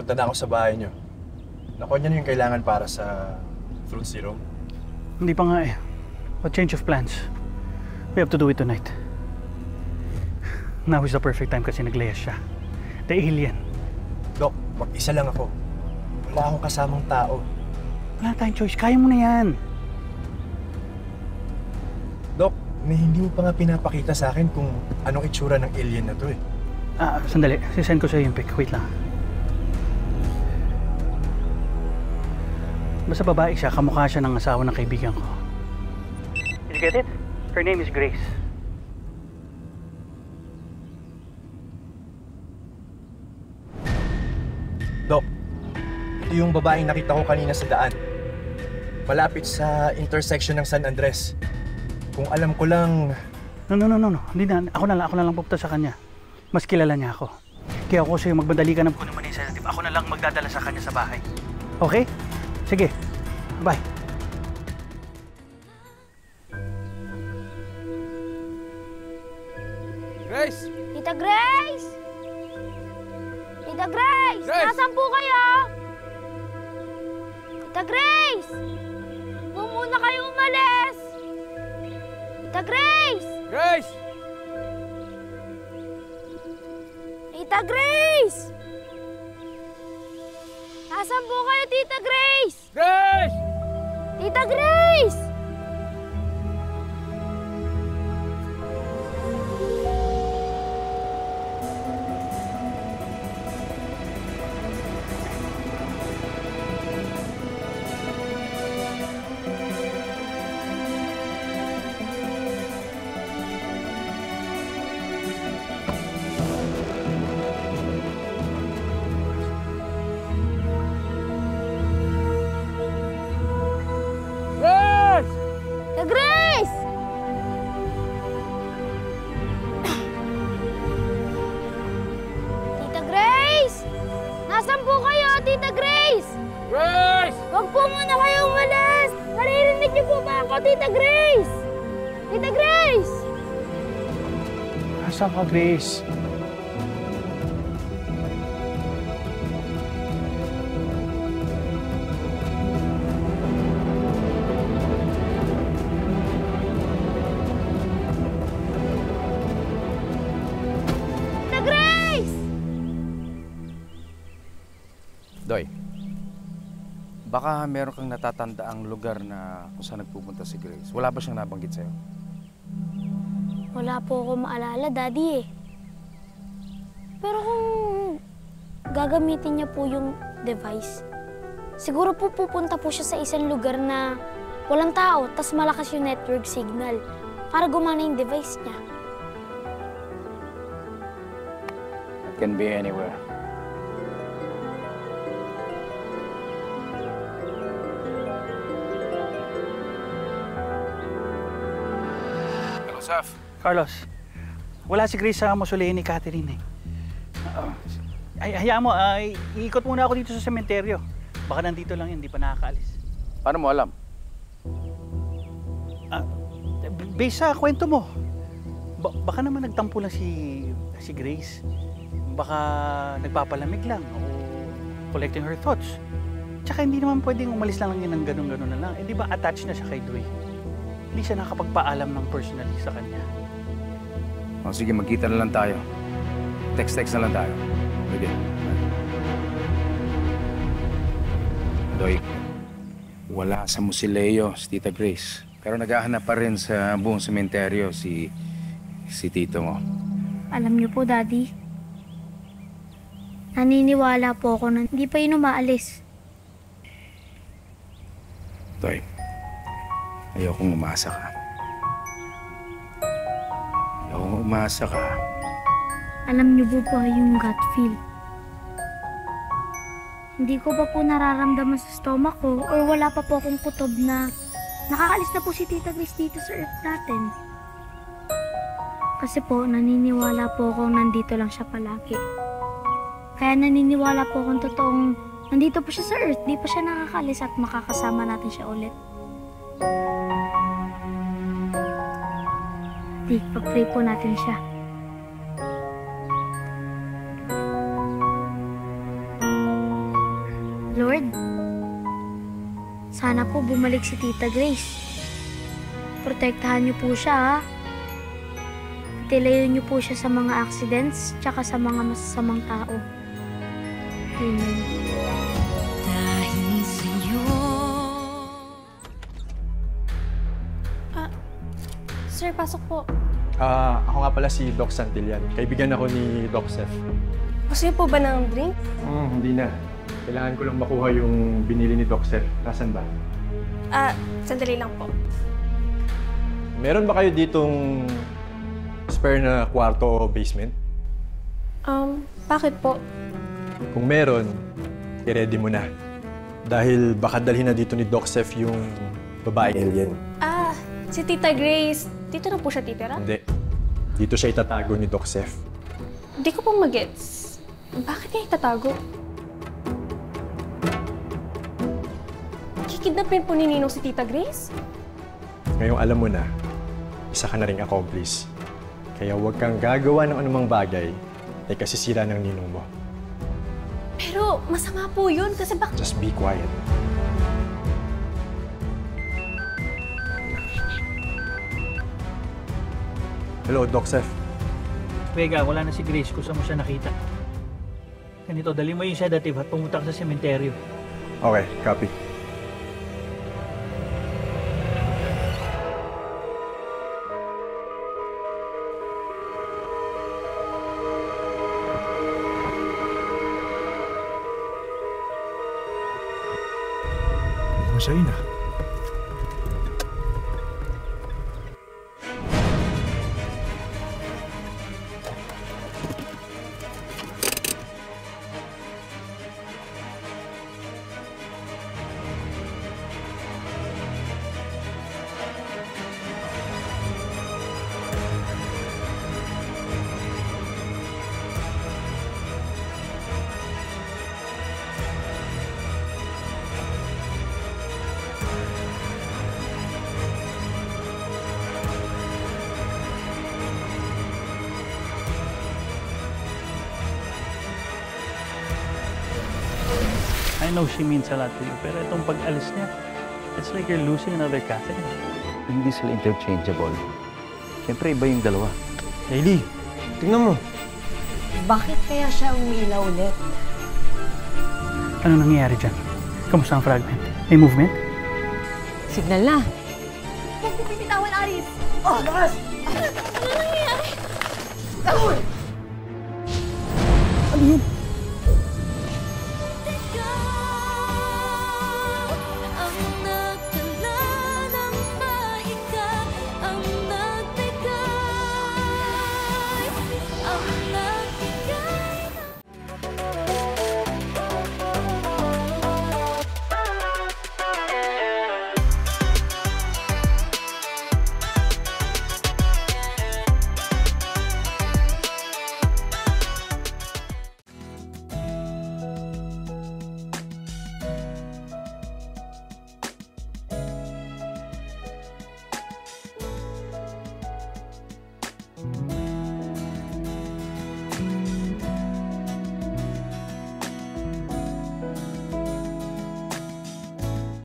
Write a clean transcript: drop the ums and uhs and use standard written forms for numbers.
Punta na ako sa bahay niyo. Nakuha niyo yung kailangan para sa fruit serum. Hindi pa nga eh. A change of plans. We have to do it tonight. Now is the perfect time kasi naglayas siya. The alien. Dok, mag-isa lang ako. Wala akong kasamang tao. Wala tayong choice. Kaya mo na yan. Dok, hindi mo pa nga pinapakita sa akin kung anong itsura ng alien na to eh. Sandali. Sisend ko sa'yo yung pic. Wait lang. Basta babae siya, kamukha siya ng asawa ng kaibigan ko. Did you get it? Her name is Grace. Dok, ito yung babaeng nakita ko kanina sa daan. Malapit sa intersection ng San Andres. Kung alam ko lang... No. Hindi na. Ako na lang pupunta sa kanya. Mas kilala niya ako. Kaya ako sa'yo, magbadali ka ng puno man yung sedative. Ako na lang magdadala sa kanya sa bahay. Okay? Sige. Bye. Grace! Tita Grace! Tita Grace! Grace! Nasaan po kayo? Tita Grace! Huwag muna kayo umalis! Tita Grace! Grace! Tita Grace! Nasaan po kayo, Tita Grace? Grace! Tita Grace! Grace! Tita Grace! Tita Grace! Nasaan po kayo, Tita Grace? Grace! Huwag po muna kayo umalis! Naririnig niyo po ba ako, Tita Grace? Tita Grace! Nasaan ka, Grace? Tita Grace! Doy, baka meron kang natatandaang lugar na kung saan nagpupunta si Grace. Wala ba siyang nabanggit sa'yo? Wala po ako maalala, Daddy eh. Pero kung gagamitin niya po yung device, siguro po pupunta po siya sa isang lugar na walang tao, tas malakas yung network signal para gumana yung device niya. It can be anywhere. Hello, Saf. Carlos, wala si Grace sa mausoleum ni Catherine eh. Hayaan mo, iikot muna ako dito sa sementeryo. Baka nandito lang yun, hindi pa nakakaalis. Paano mo alam? Based sa kwento mo, baka naman nagtampo lang si Grace. Baka nagpapalamig lang o collecting her thoughts. Tsaka hindi naman pwedeng umalis lang yun ng ganun-ganun na lang. Eh di ba attached na siya kay Dwayne? Hindi siya nakapagpaalam ng personally sa kanya. O sige, magkita na lang tayo. Text-text na lang tayo. Sige. Doy, wala sa musileo si Tita Grace. Pero naghahanap pa rin sa buong sementeryo si tito mo. Alam niyo po, Daddy, naniniwala po ako na hindi pa yun umaalis. Doy, ayokong umasa ka. Ayokong umasa ka. Alam niyo po ba yung gut feel? Hindi ko pa po nararamdaman sa stomach ko or wala pa po akong kutob na nakakaalis na po si Tita Grace dito sa Earth natin. Kasi po, naniniwala po akong nandito lang siya palagi. Kaya naniniwala po akong totoong nandito po siya sa Earth, di pa siya nakakaalis at makakasama natin siya ulit. Di, pag-pray po natin siya. sana po bumalik si Tita Grace. Protektahan niyo po siya, ha? Tilayo niyo po siya sa mga accidents tsaka sa mga masasamang tao. Amen. Sir, pasok po. Ako nga pala si Doc Santillan. Kaibigan ako ni Doc Seth. Gusto niyo po ba ng drink? Hindi na. Kailangan ko lang makuha yung binili ni Doc Seth. Nasaan ba? Sandali lang po. Meron ba kayo ditong spare na kwarto o basement? Bakit po? Kung meron, i-ready mo na. Dahil baka dalhin na dito ni Doc Seth yung babae alien. Si Tita Grace, dito na po siya titira? Hindi. Dito siya itatago ni Doc Seth. Hindi ko po magets. Bakit niya itatago? Kikidnapin po ni Ninong si Tita Grace? Ngayong alam mo na, isa ka na ring accomplice. Kaya huwag kang gagawa ng anumang bagay ay kasisira ng ninong mo. Pero masama po yun kasi bak... Just be quiet. Hello, Doc Seth. Vega, wala na si Grace kung saan mo siya nakita. Ganito, dali mo yung sedative at pumunta ka sa sementeryo. Okay, copy. Masaya na. I know she means a lot to you, pero itong pag-alis niya, it's like you're losing another Catherine. Hindi sila interchangeable. Siyempre, iba yung dalawa. Hailey, tingnan mo. Bakit kaya siya umilaw ulit? Ano nangyayari dyan? Kamusta ang fragment? May movement? Signal na. Huwag mo bibitawan, Aris! Oh, lakas! Ano nangyayari? Tawid!